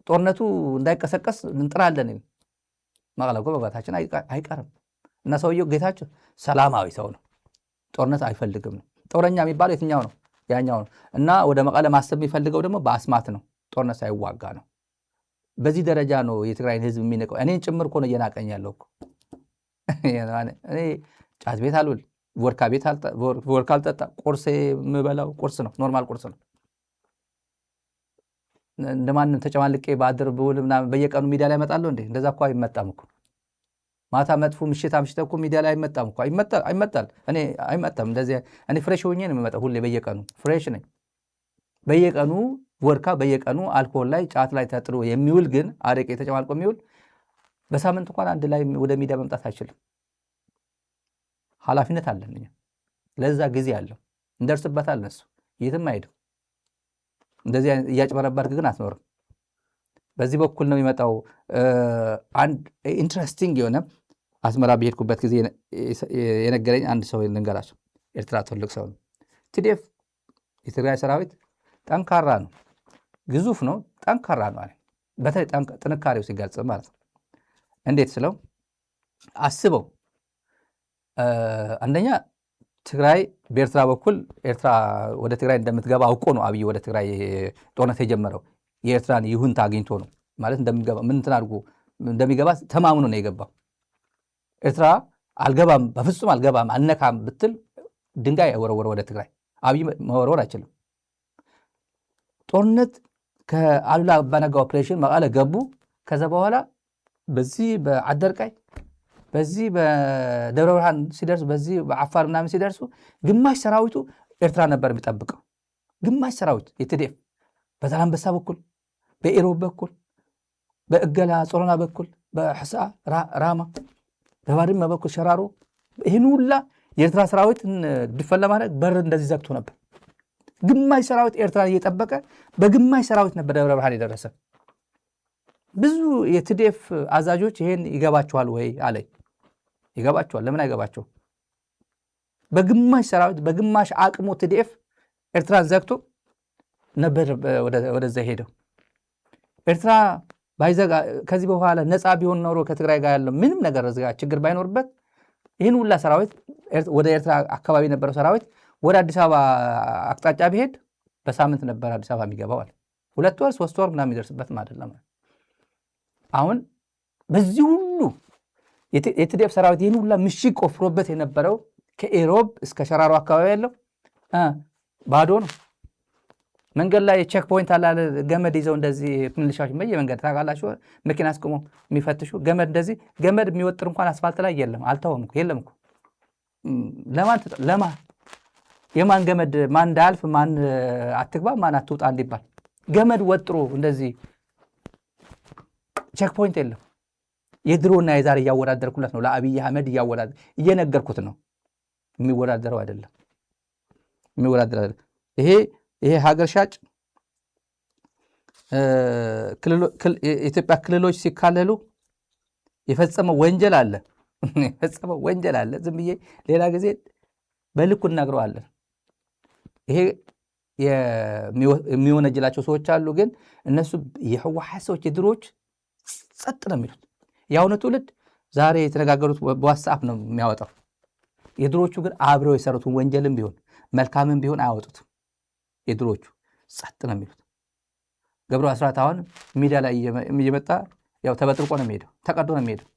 ጦርነቱ እንዳይቀሰቀስ እንጥራለን ይላል። መቀለ እኮ መግባታችን አይቀርም። እና ሰውየው ጌታቸው ሰላማዊ ሰው ነው፣ ጦርነት አይፈልግም ነው። ጦረኛ የሚባለው የትኛው ነው? ያኛው ነው። እና ወደ መቀለ ማሰብ የሚፈልገው ደግሞ በአስማት ነው፣ ጦርነት ሳይዋጋ ነው። በዚህ ደረጃ ነው የትግራይን ህዝብ የሚንቀው። እኔን ጭምር እኮ ነው እየናቀኝ ያለው እኮ። እኔ ጫት ቤት አልውል፣ ቮድካ አልጠጣ፣ ቁርሴ የምበላው ቁርስ ነው፣ ኖርማል ቁርስ ነው። እንደማንም ተጨማልቄ በአድር ብውል ምናምን በየቀኑ ሚዲያ ላይ እመጣለሁ እንዴ? እንደዛ እኮ አይመጣም እኮ። ማታ መጥፎ ምሽት አምሽተ እኮ ሚዲያ ላይ አይመጣም እኮ። አይመጣል። እኔ አይመጣም እንደዚህ። እኔ ፍሬሽ ሆኜ ነው የምመጣው ሁሌ፣ በየቀኑ ፍሬሽ ነኝ። በየቀኑ ወርካ፣ በየቀኑ አልኮል ላይ ጫት ላይ ተጥሎ የሚውል ግን አረቄ ተጨማልቆ የሚውል በሳምንት እንኳን አንድ ላይ ወደ ሚዲያ መምጣት አይችልም። ኃላፊነት አለን እኛ። ለዛ ጊዜ አለው፣ እንደርስበታለን። እሱ የትም አይሄድም። እንደዚህ እያጭበረበርክ ግን አትኖርም። በዚህ በኩል ነው የሚመጣው። አንድ ኢንትረስቲንግ የሆነ አስመራ በሄድኩበት ጊዜ የነገረኝ አንድ ሰው ልንገራቸው። ኤርትራ ትልቅ ሰው ነው። ቲዲኤፍ የትግራይ ሰራዊት ጠንካራ ነው፣ ግዙፍ ነው፣ ጠንካራ ነው አለ። በተለይ ጥንካሬው ሲገልጽ ማለት ነው። እንዴት ስለው አስበው፣ አንደኛ ትግራይ በኤርትራ በኩል ኤርትራ ወደ ትግራይ እንደምትገባ አውቆ ነው አብይ ወደ ትግራይ ጦርነት የጀመረው። የኤርትራን ይሁንታ አግኝቶ ነው ማለት እንደሚገባ ምን እንትን አድርጎ እንደሚገባ ተማምኖ ነው የገባው። ኤርትራ አልገባም፣ በፍጹም አልገባም፣ አልነካም ብትል ድንጋይ ወረወረ ወደ ትግራይ። አብይ መወርወር አይችልም። ጦርነት ከአሉላ አባነጋ ኦፕሬሽን መቀለ ገቡ። ከዛ በኋላ በዚህ በአደርቃይ በዚህ በደብረ ብርሃን ሲደርሱ በዚህ በአፋር ምናምን ሲደርሱ ግማሽ ሰራዊቱ ኤርትራ ነበር የሚጠብቀው። ግማሽ ሰራዊት የትዴፍ በዛላምበሳ በኩል በኢሮብ በኩል በእገላ ጾረና በኩል በሕሳ ራማ በባድመ በኩል ሸራሮ ይህን ሁላ የኤርትራ ሰራዊት ድፈን ለማድረግ በር እንደዚህ ዘግቶ ነበር። ግማሽ ሰራዊት ኤርትራን እየጠበቀ በግማሽ ሰራዊት ነበር ደብረ ብርሃን የደረሰ። ብዙ የትዴፍ አዛዦች ይሄን ይገባቸዋል ወይ አለኝ። ይገባቸዋል። ለምን አይገባቸው? በግማሽ ሰራዊት በግማሽ አቅሙ ትዴፍ ኤርትራን ዘግቶ ነበር ወደዛ ሄደው። ኤርትራ ባይዘጋ ከዚህ በኋላ ነፃ ቢሆን ኖሮ ከትግራይ ጋር ያለው ምንም ነገር ችግር ባይኖርበት ይህን ሁላ ሰራዊት ወደ ኤርትራ አካባቢ የነበረው ሰራዊት ወደ አዲስ አበባ አቅጣጫ ቢሄድ በሳምንት ነበር አዲስ አበባ የሚገባው አለ። 2 ወር 3 ወር ምናምን የሚደርስበትም አይደለም። አሁን በዚህ ሁሉ የትዴፍ ሰራዊት ይህን ሁላ ምሽግ ቆፍሮበት የነበረው ከኢሮብ እስከ ሸራሮ አካባቢ ያለው ባዶ ነው። መንገድ ላይ ቼክ ፖይንት አላለ። ገመድ ይዘው እንደዚህ ምልሻዎች በየመንገድ ታውቃላችሁ፣ መኪና አስቆመው የሚፈትሹ ገመድ እንደዚህ ገመድ የሚወጥር እንኳን አስፋልት ላይ የለም። አልተውም እኮ የለም እኮ። ለማን የማን ገመድ ማን እንዳያልፍ ማን አትግባ ማን አትውጣ እንዲባል ገመድ ወጥሮ እንደዚህ ቼክ ፖይንት የለም። የድሮና የዛሬ እያወዳደርኩለት ነው። ለአብይ አህመድ እየነገርኩት ነው። የሚወዳደረው አይደለም። ይሄ ሀገር ሻጭ የኢትዮጵያ ክልሎች ሲካለሉ የፈጸመው ወንጀል አለ። ዝም ብዬ ሌላ ጊዜ በልኩ እናግረዋለን። ይሄ የሚወነጅላቸው ሰዎች አሉ። ግን እነሱ የህወሓት ሰዎች የድሮዎች ጸጥ ነው የሚሉት። የአሁኑ ትውልድ ዛሬ የተነጋገሩት በዋትስአፕ ነው የሚያወጣው። የድሮቹ ግን አብረው የሰሩትን ወንጀልም ቢሆን መልካምም ቢሆን አያወጡትም። የድሮቹ ጸጥ ነው የሚሉት። ገብሩ አስራት አሁን ሚዲያ ላይ እየመጣ ያው ተበጥርቆ ነው የሚሄደው፣ ተቀዶ ነው የሚሄደው።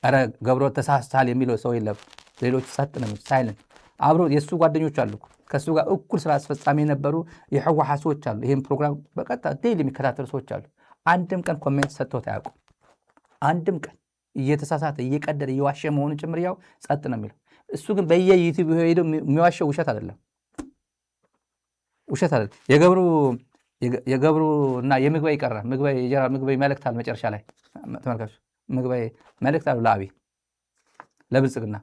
ኧረ ገብሩ ተሳስተሃል የሚለው ሰው የለም። ሌሎች ጸጥ ነው የሚሉት፣ ሳይለንት። አብሮ የእሱ ጓደኞች አሉ፣ ከእሱ ጋር እኩል ስራ አስፈጻሚ የነበሩ የህወሓት ሰዎች አሉ። ይህም ፕሮግራም በቀጥታ ዴይሊ የሚከታተሉ ሰዎች አሉ። አንድም ቀን ኮሜንት ሰጥተውት አያውቁም። አንድም ቀን እየተሳሳተ እየቀደደ እየዋሸ መሆኑን ጭምር ያው ጸጥ ነው የሚለው። እሱ ግን በየዩቲዩብ ሄደው የሚዋሸው ውሸት አይደለም። የገብሩ እና የምግባይ ቀረ ምግባይ መልእክታል መጨረሻ ላይ ተመልካቹ ምግባይ መልእክታል ለአብይ ለብልጽግና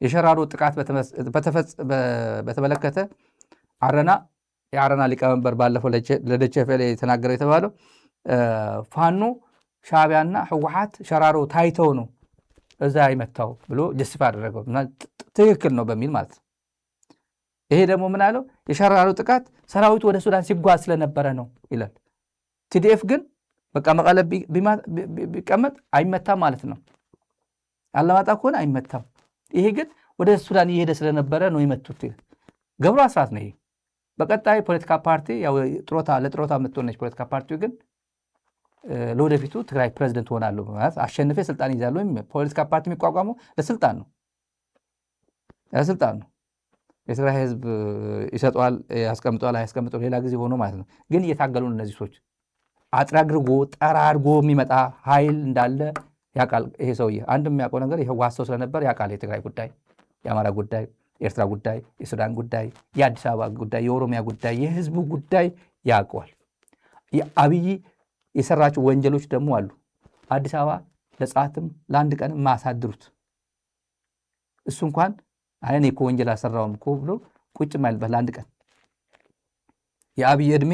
የሸራሮ ጥቃት በተመለከተ የአረና ሊቀመንበር ባለፈው ለደቸፈሌ የተናገረው የተባለው ፋኖ ሻዕቢያና ህወሓት ሸራሮ ታይተው ነው እዛ ይመታው ብሎ ጀስቲፋይ አደረገው። ትክክል ነው በሚል ማለት ነው። ይሄ ደግሞ ምን አለው? የሸራሮ ጥቃት ሰራዊቱ ወደ ሱዳን ሲጓዝ ስለነበረ ነው ይላል። ቲዲኤፍ ግን በቃ መቀለ ቢቀመጥ አይመታም ማለት ነው። አለማጣ ከሆነ አይመታም። ይሄ ግን ወደ ሱዳን እየሄደ ስለነበረ ነው ይመቱት። ገብሩ አስራት ነው ይሄ። በቀጣይ ፖለቲካ ፓርቲ ያው ለጥሮታ የምትሆነች ፖለቲካ ፓርቲው ግን ለወደፊቱ ትግራይ ፕሬዝደንት ሆናለሁ ማለት አሸንፌ ስልጣን ይዛለሁ። ፖለቲካ ፓርቲ የሚቋቋመው ለስልጣን ነው። የትግራይ ህዝብ ይሰጠዋል፣ ያስቀምጠዋል፣ አያስቀምጠው ሌላ ጊዜ ሆኖ ማለት ነው። ግን እየታገሉ እነዚህ ሰዎች አጥራግርጎ ጠራርጎ የሚመጣ ኃይል እንዳለ ያውቃል ይሄ ሰውዬ። አንድ የሚያውቀው ነገር የህወሓት ሰው ስለነበር ያውቃል። የትግራይ ጉዳይ፣ የአማራ ጉዳይ፣ የኤርትራ ጉዳይ፣ የሱዳን ጉዳይ፣ የአዲስ አበባ ጉዳይ፣ የኦሮሚያ ጉዳይ፣ የህዝቡ ጉዳይ ያውቀዋል። አብይ የሰራቸው ወንጀሎች ደግሞ አሉ። አዲስ አበባ ለጸአትም ለአንድ ቀን ማሳድሩት እሱ እንኳን እኔ እኮ ወንጀል አልሰራውም እኮ ብሎ ቁጭ ማይልበት ለአንድ ቀን። የአብይ ዕድሜ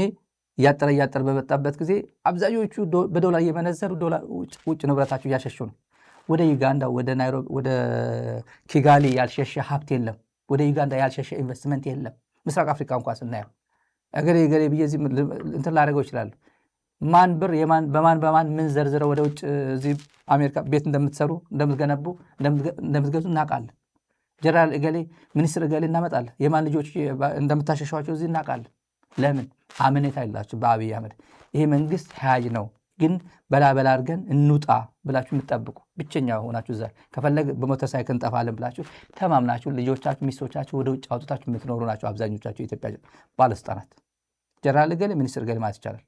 እያጠረ በመጣበት ጊዜ አብዛኞቹ በዶላር እየመነዘሩ ውጭ ንብረታቸው እያሸሹ ነው። ወደ ዩጋንዳ፣ ወደ ናይሮቢ፣ ወደ ኪጋሊ ያልሸሸ ሀብት የለም። ወደ ዩጋንዳ ያልሸሸ ኢንቨስትመንት የለም። ምስራቅ አፍሪካ እንኳን ስናየው እገሌ ብዬ እዚህ እንትን ላደርገው ይችላሉ። ማን ብር በማን ምን ዘርዝረው ወደ ውጭ እዚህ አሜሪካ ቤት እንደምትሰሩ እንደምትገነቡ እንደምትገዙ እናውቃለን። ጀነራል እገሌ ሚኒስትር እገሌ እናመጣለን። የማን ልጆች እንደምታሸሿቸው እዚህ እናውቃለን። ለምን? አመኔታ የላችሁ በአብይ አህመድ። ይሄ መንግስት ሀያጅ ነው ግን በላበላ አድርገን እንውጣ ብላችሁ የምትጠብቁ ብቸኛ ሆናችሁ እዛ ከፈለግ በሞተር ሳይክል እንጠፋለን ብላችሁ ተማምናችሁ ልጆቻችሁ ሚስቶቻችሁ ወደ ውጭ አውጥታችሁ የምትኖሩ ናቸው አብዛኞቻችሁ የኢትዮጵያ ባለስልጣናት። ጀነራል ገሌ ሚኒስትር ገሌ ማለት ይቻላል።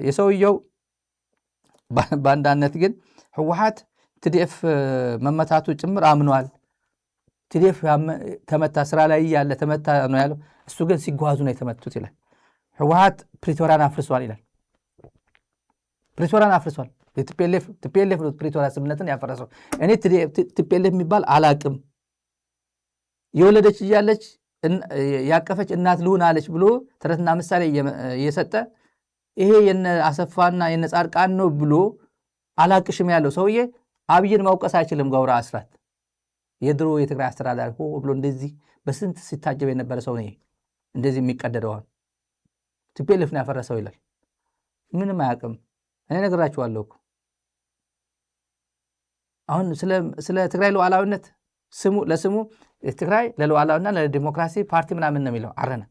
የሰውየው በአንዳነት ግን ህወሓት ቲዲኤፍ መመታቱ ጭምር አምኗል። ቲዲኤፍ ተመታ ስራ ላይ ያለ ተመታ ነው ያለው። እሱ ግን ሲጓዙ ነው የተመቱት ይላል። ህወሓት ፕሪቶሪያን አፍርሷል ይላል። ፕሪቶሪያን አፍርሷል። ቲፒኤልኤፍ ፕሪቶሪያ ስምምነትን ያፈረሰው። እኔ ቲፒኤልኤፍ የሚባል አላቅም። የወለደች እያለች ያቀፈች እናት ልሁን አለች ብሎ ተረትና ምሳሌ እየሰጠ ይሄ የነ አሰፋና የነ ጻድቃን ነው ብሎ አላቅሽም ያለው ሰውዬ አብይን ማውቀስ አይችልም። ጋውራ አስራት የድሮ የትግራይ አስተዳዳሪ ሆ ብሎ እንደዚህ በስንት ሲታጀብ የነበረ ሰው ነው እንደዚህ የሚቀደደዋል። ቲፒኤልኤፍ ነው ያፈረሰው ይላል። ምንም አያውቅም። እኔ ነግራችኋለሁ እኮ አሁን ስለ ትግራይ ሉዓላዊነት ለስሙ ትግራይ ለሉዓላዊና ለዲሞክራሲ ፓርቲ ምናምን ነው የሚለው አረና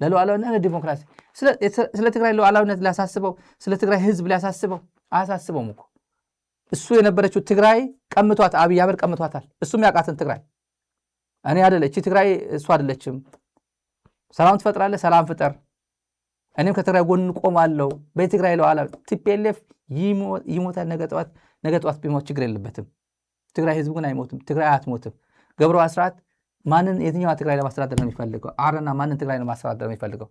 ለሉዓላዊና ለዲሞክራሲ ስለ ትግራይ ሉዓላዊነት ሊያሳስበው ስለ ትግራይ ህዝብ ሊያሳስበው አያሳስበውም እኮ። እሱ የነበረችው ትግራይ ቀምቷት አብይ አህመድ ቀምቷታል። እሱም ያውቃትን ትግራይ እኔ አይደለች ትግራይ እሱ አይደለችም። ሰላም ትፈጥራለህ፣ ሰላም ፍጠር፣ እኔም ከትግራይ ጎን ቆማለሁ። በትግራይ ሉዓላዊ ቲፒኤልኤፍ ይሞታል ነገ ጠዋት ቢሞት ችግር የለበትም። ትግራይ ህዝብ ግን አይሞትም። ትግራይ አትሞትም። ገብሩ አስራት ማንን የትኛዋ ትግራይ ለማስተዳደር ነው የሚፈልገው? አረና ማንን ትግራይ ለማስተዳደር ነው የሚፈልገው?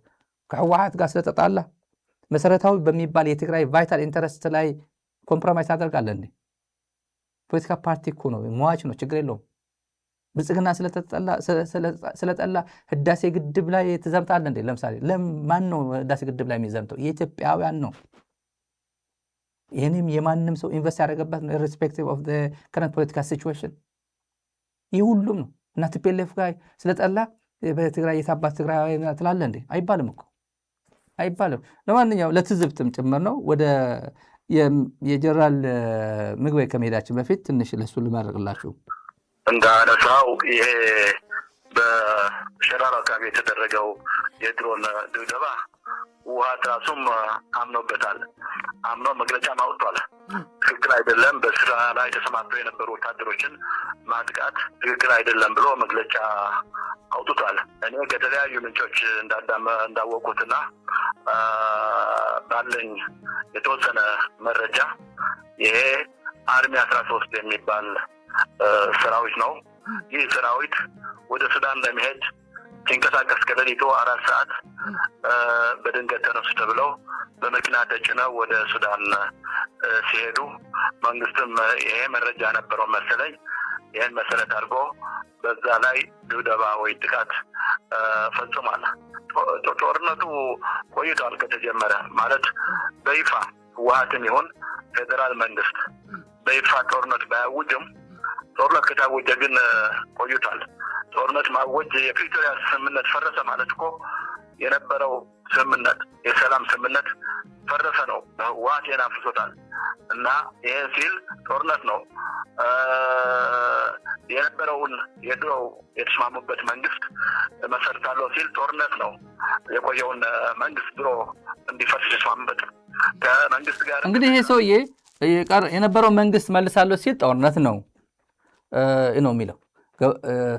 ከህወሓት ጋር ስለተጣላ መሰረታዊ በሚባል የትግራይ ቫይታል ኢንተረስት ላይ ኮምፕሮማይስ ታደርጋለህ እንዴ? ፖለቲካ ፓርቲ እኮ ነው፣ መዋች ነው፣ ችግር የለውም። ብልጽግና ስለጠላ ህዳሴ ግድብ ላይ ትዘምታለህ እንዴ? ለምሳሌ ማን ነው ህዳሴ ግድብ ላይ የሚዘምተው? የኢትዮጵያውያን ነው። ይህንም የማንም ሰው ኢንቨስት ያደረገበት ነው ኢሬስፔክቲቭ ኦፍ ዘ ከረንት ፖለቲካል ሲቹዌሽን። ይህ ሁሉም ነው እና ቲፒኤልኤፍ ጋር ስለጠላ በትግራይ የታባት ትግራይ ትላለህ እንዴ? አይባልም እኮ አይባልም። ለማንኛውም ለትዝብትም ጭምር ነው። ወደ የጀነራል ምግበይ ከመሄዳችን በፊት ትንሽ ለሱ ልመርቅላችሁ። እንዳነሳው ይሄ በሸራሮ አካባቢ የተደረገው የድሮን ድብደባ ህወሓት ራሱም አምኖበታል። አምኖ መግለጫም አውጥቷል። ትክክል አይደለም፣ በስራ ላይ ተሰማርተው የነበሩ ወታደሮችን ማጥቃት ትክክል አይደለም ብሎ መግለጫ አውጥቷል። እኔ ከተለያዩ ምንጮች እንዳወቁትና ባለኝ የተወሰነ መረጃ ይሄ አርሚ 13 የሚባል ሰራዊት ነው። ይህ ሰራዊት ወደ ሱዳን ለመሄድ ሲንቀሳቀስ ከሌሊቱ 4 ሰዓት በድንገት ተነሱ ተብለው በመኪና ተጭነው ወደ ሱዳን ሲሄዱ መንግስትም ይሄ መረጃ ነበረው መሰለኝ። ይህን መሰረት አድርጎ በዛ ላይ ድብደባ ወይ ጥቃት ፈጽሟል። ጦርነቱ ቆይቷል ከተጀመረ ማለት በይፋ ህወሓትም ይሁን ፌዴራል መንግስት በይፋ ጦርነት ባያውጅም ጦርነት ከታወጀ ግን ቆይቷል። ጦርነት ማወጅ የፕሪቶሪያ ስምምነት ፈረሰ ማለት እኮ የነበረው ስምምነት የሰላም ስምምነት ፈረሰ ነው። ህወሓት አፍርሶታል እና ይሄ ሲል ጦርነት ነው። የነበረውን የድሮው የተስማሙበት መንግስት መሰርታለሁ ሲል ጦርነት ነው። የቆየውን መንግስት ድሮ እንዲፈርስ የተስማሙበት ከመንግስት ጋር እንግዲህ ይሄ ሰውዬ የነበረው መንግስት መልሳለሁ ሲል ጦርነት ነው ነው የሚለው።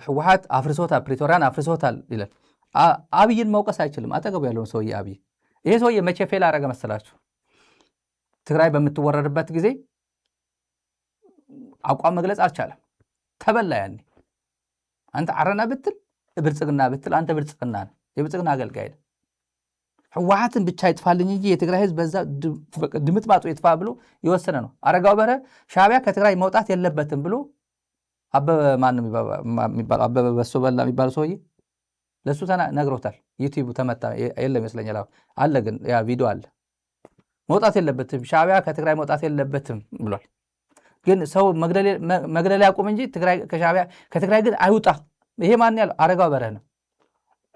ህወሓት አፍርሶታል፣ ፕሪቶሪያን አፍርሶታል ይላል። አብይን መውቀስ አይችልም። አጠገቡ ያለውን ሰውዬ አብይ ይሄ ሰውዬ መቼ ፌል አደረገ መሰላችሁ? ትግራይ በምትወረድበት ጊዜ አቋም መግለጽ አልቻለም። ተበላ። ያኔ አንተ አረና ብትል ብልጽግና ብትል አንተ ብልጽግና ነህ፣ የብልጽግና አገልጋይ ነህ። ህወሓትን ብቻ ይጥፋልኝ እንጂ የትግራይ ህዝብ በዛ ድምጥማጡ ይጥፋ ብሎ የወሰነ ነው። አረጋው በርሄ ሻዕቢያ ከትግራይ መውጣት የለበትም ብሎ አበበ ማን ነው የሚባለው? አበበ በሶ በላ የሚባለው ሰውዬ ለሱ ነግሮታል። ዩቲዩብ ተመታ የለም ይመስለኛል። አለ ግን ያ ቪዲዮ አለ። መውጣት የለበትም ሻዕቢያ ከትግራይ መውጣት የለበትም ብሏል። ግን ሰው መግደል ያቁም እንጂ ከትግራይ ግን አይውጣ። ይሄ ማን ያለው? አረጋው በርሄ ነው።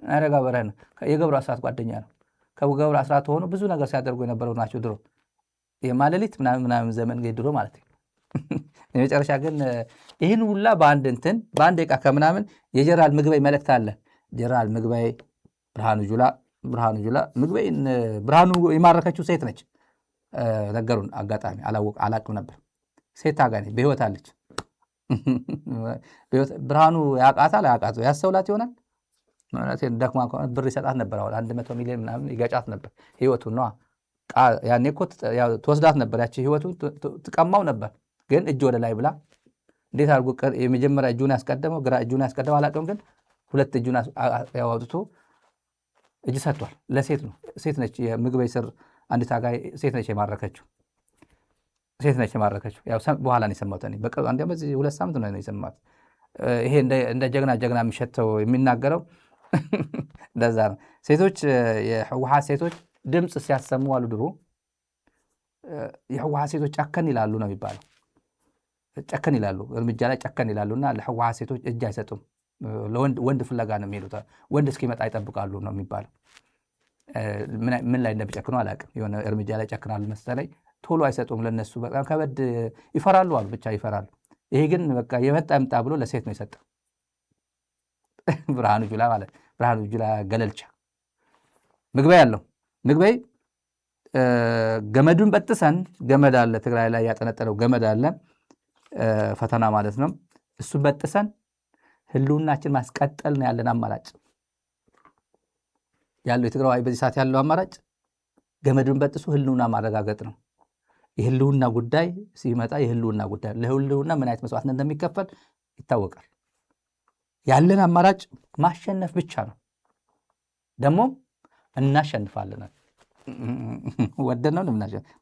አረጋው በርሄ ነው። የገብሩ አስራት ጓደኛ ነው። ከገብሩ አስራት ሆኖ ብዙ ነገር ሲያደርጉ የነበረው ናቸው ድሮ የማለሊት ምናምን ዘመን ድሮ ማለት ነው። የመጨረሻ ግን ይህን ሁላ በአንድ ደቂቃ ከምናምን የጀነራል ምግበይ መልእክት አለ። ጀነራል ምግበይ ብርሃኑ ጁላ ብርሃኑ ጁላ ምግበይን ብርሃኑ የማረከችው ሴት ነች። ነገሩን አጋጣሚ አላቅም ነበር። ሴት ታጋኔ በህይወት አለች። ብርሃኑ ያቃታል አያቃቱ ያስተውላት ይሆናል። ማለት ደክማ ብር ይሰጣት ነበር። አሁን 100 ሚሊዮን ምናምን ይገጫት ነበር። ህይወቱን ነው ያኔ እኮ ትወስዳት ነበር። ያቺ ህይወቱን ትቀማው ነበር። ግን እጅ ወደ ላይ ብላ እንዴት አድርጎ የመጀመሪያ እጁን ያስቀደመው ግራ እጁን ያስቀደመው አላቅም። ግን ሁለት እጁን ያወጥቶ እጅ ሰጥቷል። ለሴት ነው። ሴት ነች የምግበይ ስር አንድ ታጋይ ሴት ነች የማረከችው። ያው በኋላ ነው የሰማሁት እኔ በቅርብ አንዴ በዚህ 2 ሳምንት ነው የሰማሁት። ይሄ እንደ ጀግና የሚሸተው የሚናገረው እንደዛ ነው። ሴቶች የህወሓት ሴቶች ድምፅ ሲያሰሙ አሉ ድሮ የህወሓት ሴቶች ጨከን ይላሉ ነው የሚባለው። ጨከን ይላሉ፣ እርምጃ ላይ ጨከን ይላሉና ለህወሓት ሴቶች እጅ አይሰጡም። ወንድ ፍለጋ ነው የሚሄዱት። ወንድ እስኪመጣ ይጠብቃሉ ነው የሚባለው። ምን ላይ እንደሚጨክኑ አላውቅም። የሆነ እርምጃ ላይ ጨክናሉ መሰለኝ። ቶሎ አይሰጡም። ለነሱ በጣም ከበድ ይፈራሉ አሉ፣ ብቻ ይፈራሉ። ይሄ ግን በቃ የመጣ ይምጣ ብሎ ለሴት ነው የሰጠው። ብርሃኑ ጁላ ማለት ብርሃኑ ጁላ ገለልቻ ምግበይ ያለው ምግበይ ገመዱን በጥሰን ገመድ አለ ትግራይ ላይ ያጠነጠለው ገመድ አለ ፈተና ማለት ነው። እሱ በጥሰን ህልውናችን ማስቀጠል ነው ያለን አማራጭ ያለው የትግራይ በዚህ ሰዓት ያለው አማራጭ ገመዱን በጥሱ ህልውና ማረጋገጥ ነው። የህልውና ጉዳይ ሲመጣ የህልውና ጉዳይ ለህልውና ምን አይነት መስዋዕትነት እንደሚከፈል ይታወቃል። ያለን አማራጭ ማሸነፍ ብቻ ነው። ደግሞ እናሸንፋለን። ወደነው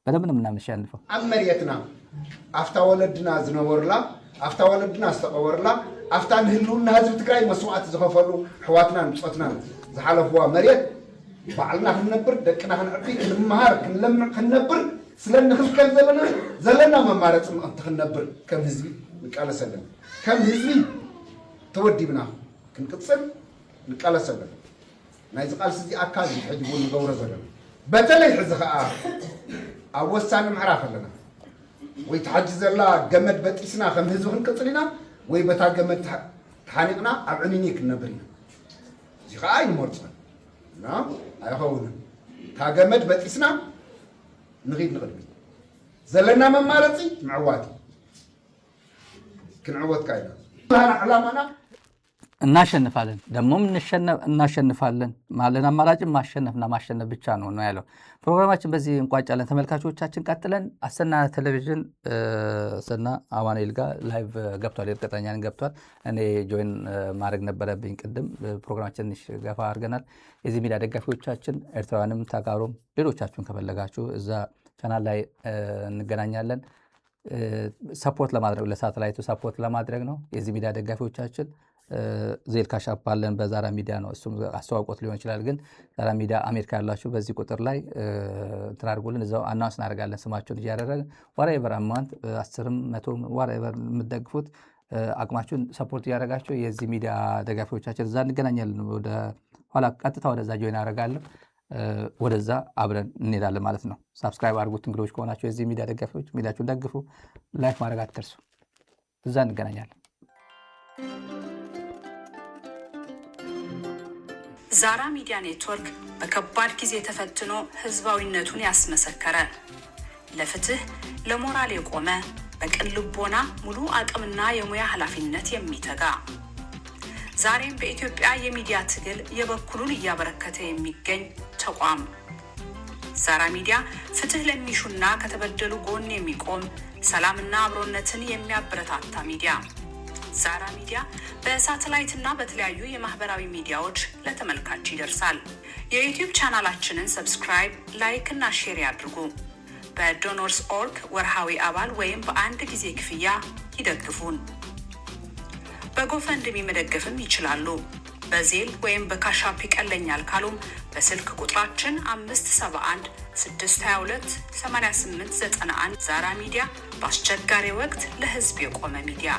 በደንብ ነው የምናሸንፈው። አመሪየትና አፍታ ወለድና ዝነበርላ አፍታ ወለድና ዝተቀበርላ አፍታ ህልውና ህዝብ ትግራይ መስዋዕት ዝኸፈሉ ሕዋትና ንጾትና ዝሓለፍዋ መሬት ባዕልና ክንነብር ደቅና ክንዕቢ ክንመሃር ክንለምዕ ክንነብር ስለንክልከል ዘለና መማረፅ ምእንቲ ክንነብር ከም ህዝቢ ንቃለሰለን ከም ህዝቢ ተወዲብና ክንቅፅል ንቃለሰለን ናይ ዝቃልሲ እዚ ኣካል ሕጅቡ ንገብሮ ዘለና በተለይ ሕዚ ከዓ ኣብ ወሳኒ ምዕራፍ ኣለና ወይ ተሓጂ ዘላ ገመድ በጢስና ከም ህዝቢ ክንቅፅል ኢና ወይ በታ ገመድ ተሓኒቕና ኣብ ዕንኒ ክንነብር ኢና እዚ ከዓ ይመርፅን እና ኣይኸውንን ታ ገመድ በጢስና ንኺድ ንቕድሚ ዘለና መማረፂ ምዕዋት ክንዕወትካ ኢና ዓላማና እናሸንፋለን። ደግሞም እናሸንፋለን ማለን አማራጭም ማሸነፍና ማሸነፍ ብቻ ነው ያለው። ፕሮግራማችን በዚህ እንቋጫለን። ተመልካቾቻችን ቀጥለን አሰና ቴሌቪዥን አሰና አማኑኤል ጋር ላይቭ ገብቷል። እርግጠኛ ነኝ ገብቷል። እኔ ጆይን ማድረግ ነበረብኝ ቅድም። ፕሮግራማችን ትንሽ ገፋ አድርገናል። የዚህ ሚዲያ ደጋፊዎቻችን ኤርትራውያንም ተጋሩም ሌሎቻችሁን ከፈለጋችሁ እዛ ቻናል ላይ እንገናኛለን። ሰፖርት ለማድረግ ለሳተላይቱ ሰፖርት ለማድረግ ነው። የዚህ ሚዲያ ደጋፊዎቻችን ዜል ካሻፕ አለን በዛራ ሚዲያ ነው። እሱም አስተዋውቆት ሊሆን ይችላል። ግን ዛራ ሚዲያ አሜሪካ ያላችሁ በዚህ ቁጥር ላይ እንትን አድርጉልን። እዛው አናውንስ እናደርጋለን ስማችሁን እያደረግን ዋሬቨር አማውንት 10ም 100ም ዋሬቨር የምትደግፉት አቅማችሁን ሰፖርት እያደረጋችሁ የዚህ ሚዲያ ደጋፊዎቻችን እዛ እንገናኛለን። ወደ ኋላ ቀጥታ ወደዛ ጆይን አደርጋለሁ። ወደዛ አብረን እንሄዳለን ማለት ነው። ሳብስክራይብ አድርጉት። እንግዶች ከሆናችሁ የዚህ ሚዲያ ደጋፊዎች ሚዲያችሁን ደግፉ። ላይክ ማድረግ አትርሱ። እዛ እንገናኛለን። ዛራ ሚዲያ ኔትወርክ በከባድ ጊዜ ተፈትኖ ህዝባዊነቱን ያስመሰከረ ለፍትህ ለሞራል የቆመ በቅን ልቦና ሙሉ አቅምና የሙያ ኃላፊነት የሚተጋ ዛሬም በኢትዮጵያ የሚዲያ ትግል የበኩሉን እያበረከተ የሚገኝ ተቋም ዛራ ሚዲያ ፍትህ ለሚሹና ከተበደሉ ጎን የሚቆም ሰላምና አብሮነትን የሚያበረታታ ሚዲያ። ዛራ ሚዲያ በሳተላይትና በተለያዩ የማህበራዊ ሚዲያዎች ለተመልካች ይደርሳል። የዩቲዩብ ቻናላችንን ሰብስክራይብ፣ ላይክ እና ሼር ያድርጉ። በዶኖርስ ኦርግ ወርሃዊ አባል ወይም በአንድ ጊዜ ክፍያ ይደግፉን። በጎፈንድሚ መደገፍም ይችላሉ። በዜል ወይም በካሻፕ ይቀለኛል ካሉም በስልክ ቁጥራችን 571 622 8891 ዛራ ሚዲያ በአስቸጋሪ ወቅት ለህዝብ የቆመ ሚዲያ።